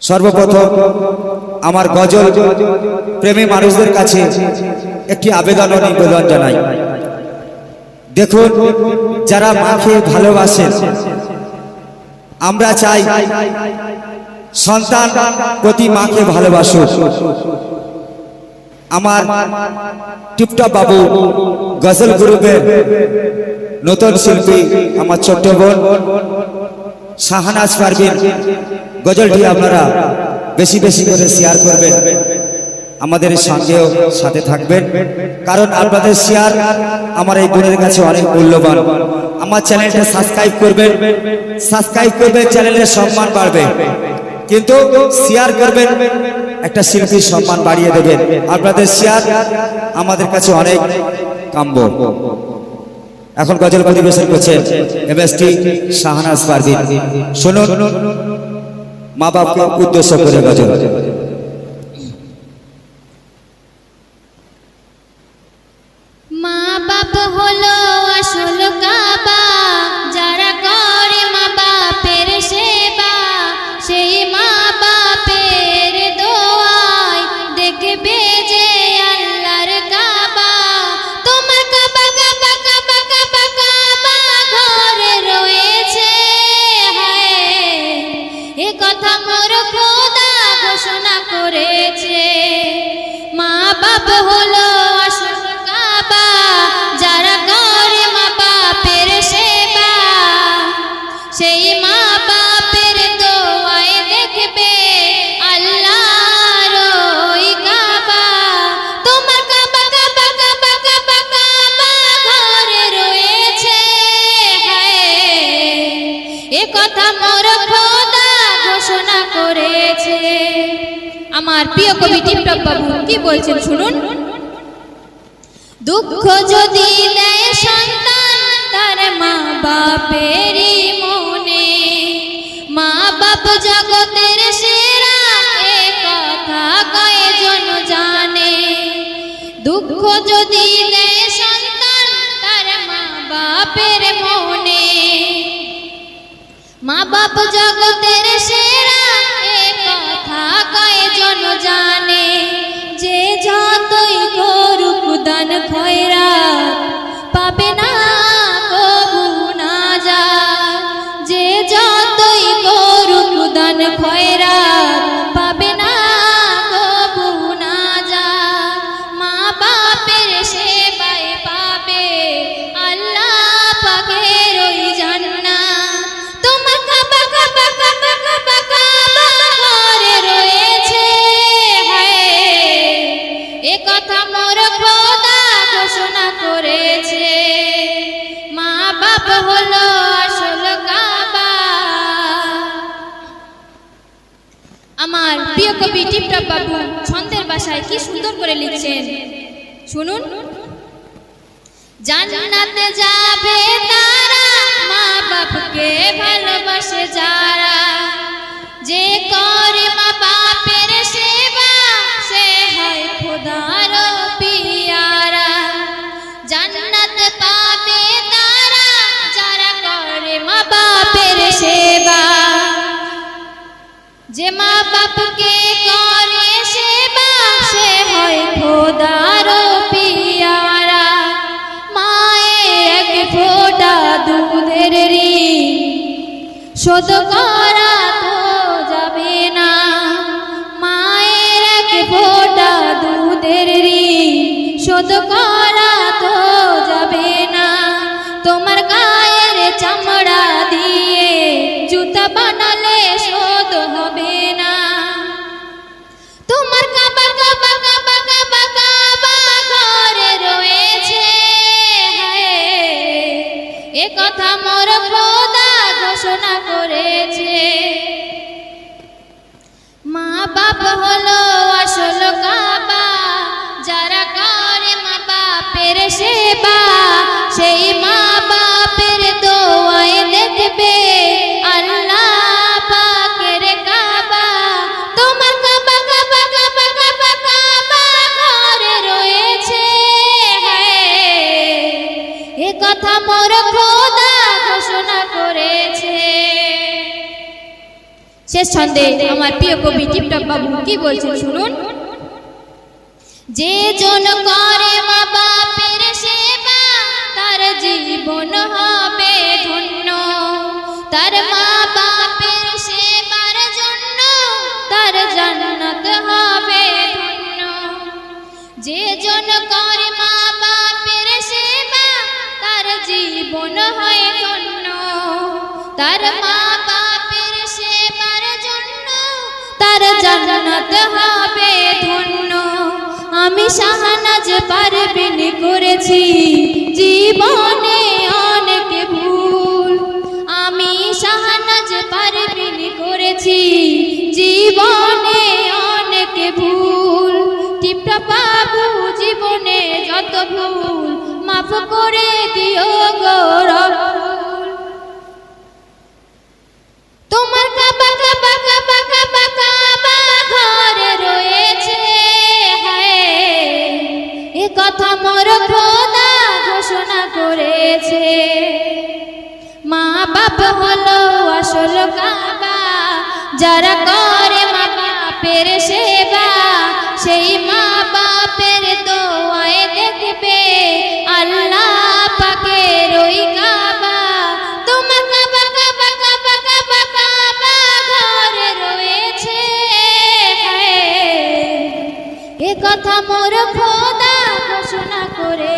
সর্বপ্রথম আমার গজল প্রেমী মানুষদের কাছে একটি আবেদন ও নিবেদন জানাই। দেখুন, যারা মাকে ভালোবাসেন, আমরা চাই সন্তান প্রতি মাকে ভালোবাসুক। আমার টিপটপ বাবু গজল গ্রুপের নতুন শিল্পী আমার ছোট্ট বোন শাহানাজ পারভিন গজলটি আপনারা বেশি বেশি করে শেয়ার করবেন, আমাদের সঙ্গেও সাথে থাকবেন, কারণ আপনাদের শেয়ার আমার এই বোনের কাছে অনেক মূল্যবান। আমার চ্যানেলটা সাবস্ক্রাইব করবেন, চ্যানেলের সম্মান বাড়বে, কিন্তু শেয়ার করবেন, একটা শিল্পীর সম্মান বাড়িয়ে দেবেন। আপনাদের শেয়ার আমাদের কাছে অনেক কাম্য। এখন গজল পরিবেশন করছেন এমএসটি শাহানাজ পারভিন। শুনুন মা বাপকে উদ্দেশ্য করে গজল। মা বাপ হলো আসল কাবা, যারা করে মা বাপের সেবা, সেই মা বাপের দোয়ায় দেখবে যে আল্লাহর কাবা। তোমার কাবা কাবা কাবা কাবা কাবা ঘরে রয়েছে, হায় এ কথা মোর খোদা ঘোষণা করেছে। মা বাপ হলো আসল কাবা, যারা করে মা বাপের সেবা, সেই মা বাপের দোয়ায় দেখবে আল্লাহর ওই কাবা। তোমার কাবা কাবা কাবা কাবা কাবা ঘরে রয়েছে, হায় এ কথা মোর খোদা ঘোষণা করেছে। আমার প্রিয় কবি টিপটপ বাবু কি বলছেন শুনুন। দুঃখ যদি দেয় সন্তান তার মা বাপেরই মনে, মা বাপ জগতের সেরা এ কথা কয়জন জানে। দুঃখ যদি দেয় সন্তান তার মা বাপের মনে, মা বাপ জগতের সেরা এ কথা কয়জন জানে। যে যতই করুক দান খয়রাত পাবে না কবু নাজাত, যে যতই করুক দান খয়রাত পাবে না কবু নাজাত। মা বাপের সেবায় পাবে আল্লাহ পাকের ওই জান্নাত। তোমার কাবা কাবা কাবা কাবা কাবা ঘরে রয়েছে, হায় এ কথা মোর খোদা ঘোষণা করেছে। মা বাপ হলো আসল কাবা। আমার প্রিয় কবি টিপটপ বাবু ছন্দের ভাষায় কি সুন্দর করে লিখছেন শুনুন। জান্নাতে যাবে তারা মা বাপকে ভালোবাসে যারা, যে করে মা বাপের সেবা সে হয় খোদার পিয়ারা। জান্নাত পাবে তারা যারা করে মা বাপের সেবা, যে মা বাপকে করে সেবা সে হয় খোদার পিয়ারা। মায়ের এক ফোঁটা দুধের ঋণ শোধ করা তো যাবে না, মায়ের এক ফোঁটা দুধের ঋণ শোধ করা তো যাবে না। তোমার গায়ের চামড়া দিয়ে জুতা বানালে শোধ হবে না। তোমার কাবা কাবা কাবা কাবা কাবা ঘরে রয়েছে, হায় এ কথা মোর খোদা ঘোষণা করেছে। মা বাপ হলো আসল কাবা, যারা করে মা বাপের সেবা, সেই মা বাপের দোয়ায় দেখবে আল্লাহ পাকের কাবা। তোমার কাবা কাবা কাবা কাবা কাবা ঘরে রয়েছে, হায় এ কথা মোর খোদা ঘোষণা করেছে। শেষ ছন্দে আমার প্রিয় কবি টিপটপ বাবু কি বলছেন শুনুন। যে জন করে মা বাপের সেবা তার জীবন হবে ধন্য, তার মা বাপের সেবার জন্য তার জান্নাত হবে ধন্য। যে জন করে মা বাপের সেবা তার জীবন হয় ধন্য, তার মা বাপের সেবার জন্য তার জান্নাত হবে ধন্য। আমি শাহনাজ পারভীন করেছি জীবনে অনেক ভুল, আমি শাহনাজ পারভীন করেছি জীবনে অনেক ভুল। টিপটপ বাবু জীবনে যত ভুল মাফ করে দিও গো রব্বুল। তোমার কাবা কাবা কাবা কাবা কাবা ঘরে রয়েছে, এ কথা মোর খোদা ঘোষণা করেছে। মা বাপ হলো আসল কাবা, যারা করে মা বাপের সেবা সেই মা বাপের দোয়ায় দেখবে আল্লাহ পাকের ওই কাবা। তোমার কাবা কাবা কাবা কাবা কাবা ঘরে রয়েছে, এ কথা মোর খোদা ঘোষণা করে